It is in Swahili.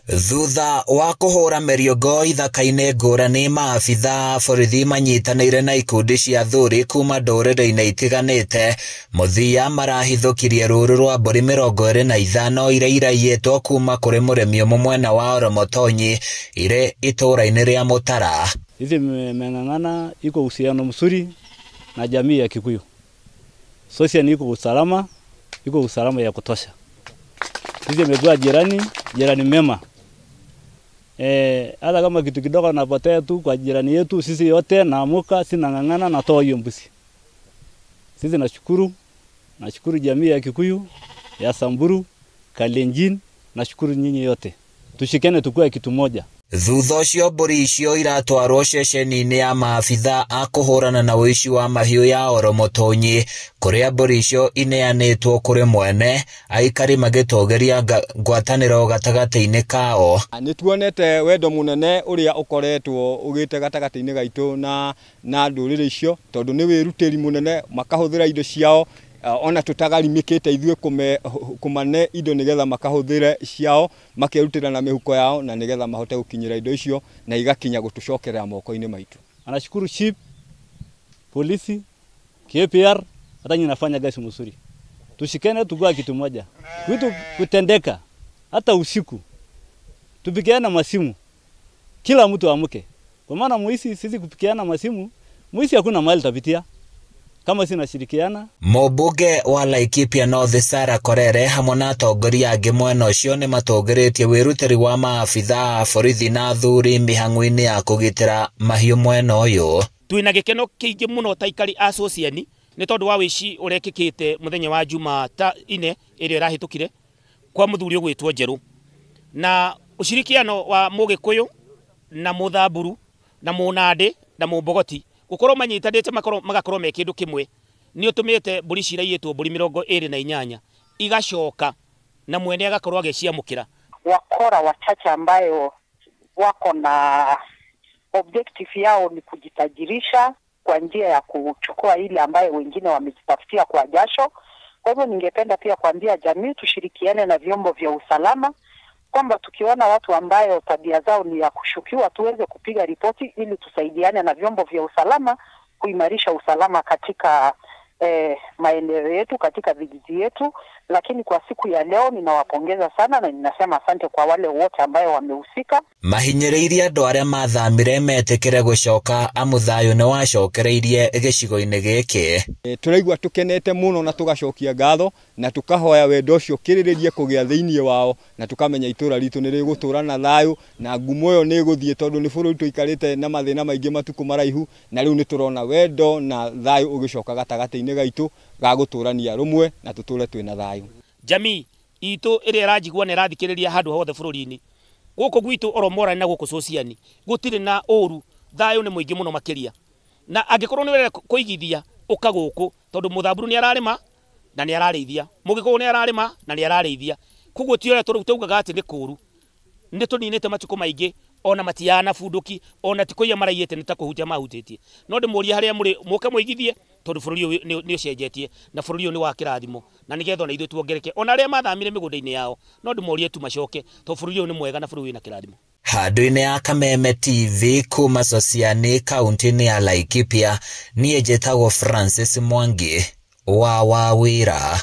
Thutha wa kuhura mĩriũngo ithaka-inĩ ngũrani, maabitha borithi manyitanĩire na ikundi cia athuri kuma ndũrĩrĩ-inĩ itiganĩte mũthia marahithũkirie rũũru rwa mbũri 25 iria iraiyĩtwo kuma kũrĩ mũrĩmi ũmwe mwena wa Oromotonyi irĩ itũũra-inĩ rĩa Mũtara. Hizi mmeng'ang'ana, iko uhusiano mzuri na jamii ya Kikuyu. Sosiani iko usalama ya kutosha. Hizi imekuwa jirani mema. Hata kama kitu kidogo napotea tu kwa jirani yetu, sisi yote naamuka, sinang'ang'ana natoa hiyo mbuzi. Sisi nashukuru jamii ya Kikuyu, ya Samburu, Kalenjin, nashukuru nyinyi yote. Tushikane tukue kitu moja. Thutha ũcio mbũri icio iratwarwo ceceni-inĩ ya maabitha a kũhũrana na ũici wa mahiũ ya Oromotonyi, kũrĩa mbũri icio ineanĩtwo kũrĩ mwene, aikari magĩtũgĩria ngwatanĩro gatagatĩ-inĩ kao. Nĩtuonete wendo mũnene ũrĩa ũkoretwo ũgĩte gatagatĩ-inĩ gaitũ na ndũrĩrĩ icio, tondũ nĩ wĩrutĩri mũnene, makahũthĩra indo ciao ona tutagarimikite ithuĩ kumane indo nigetha makahũthĩre ciao, makerutĩra na mĩhuko yao na nigetha mahote gũkinyĩra indo icio na igakinya gũtucokerera moko-inĩ maitũ. Anashukuru chief, polisi, KPR, hata nyinyi nafanya kazi mzuri. Tushikane tukua kitu moja. Vitu kutendeka hata usiku. Tupikiana masimu. Kila mtu amuke. Kwa maana muisi sisi kupikiana masimu, muisi hakuna mahali tapitia. Kama sina shirikiana. Mũmbunge wa Laikipia North Sarah Korere hamwe na atongoria angĩ mwena ũcio nĩ matũgĩrĩtie wĩrutĩri wa maabitha a borithi na athuri mĩhang'o-inĩ ya kũgitĩra mahiũ mwena ũyũ. Twĩna gĩkeno kĩingĩ mũno ta aikari a Sosiani nĩ tondũ wa wĩici ũrekĩkĩte mũthenya wa Jumatano ĩrĩa ĩrahĩtũkire kwa mũthuri ũgwĩtwo Njerũ, na ushirikiano wa Mũgĩkũyũ na Mũthamburu na Mũnandĩ na Mũmbogoti gukorwo manyitanĩte magakorwo me kĩndũ kĩmwe nĩ ũtũmĩte mbũri ciraiyĩtwo mbũri 28 igacoka na mwene agakorwo agĩciamũkĩra. Wakora wachache ambayo wako na objective yao ni kujitajirisha kwa njia ya kuchukua ile ambayo wengine wamejitafutia kwa jasho. Kwa hivyo ningependa pia kuambia jamii tushirikiane na vyombo vya usalama, kwamba tukiona watu ambayo tabia zao ni ya kushukiwa tuweze kupiga ripoti ili tusaidiane na vyombo vya usalama kuimarisha usalama katika maeneo yetu, katika vijiji yetu. Lakini kwa siku ya leo ninawapongeza sana na ninasema asante kwa wale wote ambao wamehusika. Mahinyĩrĩirie andũ arĩa mathamire metĩkĩre gũcoka amũthayũ nĩ wacokereirie gĩcigo-inĩ gĩkĩ. Tũraigua tũkenete mũno na tũgacokia ngatho na tukahoya wendo ũcio kĩrĩrĩrie kũgĩa thĩinĩ wao na tukamenya itũra ritũ nĩ rĩgũtũra na thayũ na ngumo ĩyo nĩ ĩgũthiĩ, tondũ nĩ bũrũri tũikarĩte na mathĩna maingĩ matukũ maraihu, na rĩu nĩ tũrona wendo na thayũ ũgĩcoka gatagatĩ-inĩ gaitũ ga gũtũrania rũmwe na tũtũre twĩna thayũ. Jamii itũ ĩrĩa ĩranjigua na ĩrathikĩrĩria handũ hothe bũrũri-inĩ gũkũ gwitũ Oromorani na gũkũ Sosiani gũtirĩ na ũru, thayũ nĩ mũingĩ mũno makĩria, na angĩkorwo nĩ wĩra kũigithia ũka gũkũ, tondũ Mũthamburu nĩ ararĩma na nĩ ararĩithia, Mũgĩkũyũ nĩ ararĩma na nĩ ararĩithia, koguo ti ũrĩa tũugaga atĩ nĩ kũũru. Nĩ tũninĩte matukũ maingĩ ona matiana bunduki ona tikoia maraiyĩte nĩ ta kũhutia mahutĩtie, no ndĩmũria harĩa mũrĩ mũke mũigithie, tondũ bũrũri ũyũ nĩ ũcenjetie na bũrũri ũyũ nĩ wa kĩrathimo, na nĩgetha ona ithuĩ tuongereke ona arĩa mathamire mĩgũnda-inĩ yao, no ndĩmũrie tu macoke, tondũ bũrũri ũyũ nĩ mwega na bũrũri wĩna kĩrathimo. Handũ-inĩ ya Kameme TV kuma Sosiani kaunti-inĩ ya Laikipia, niĩ njĩtagwo Francis Mwangi wa Wawĩra.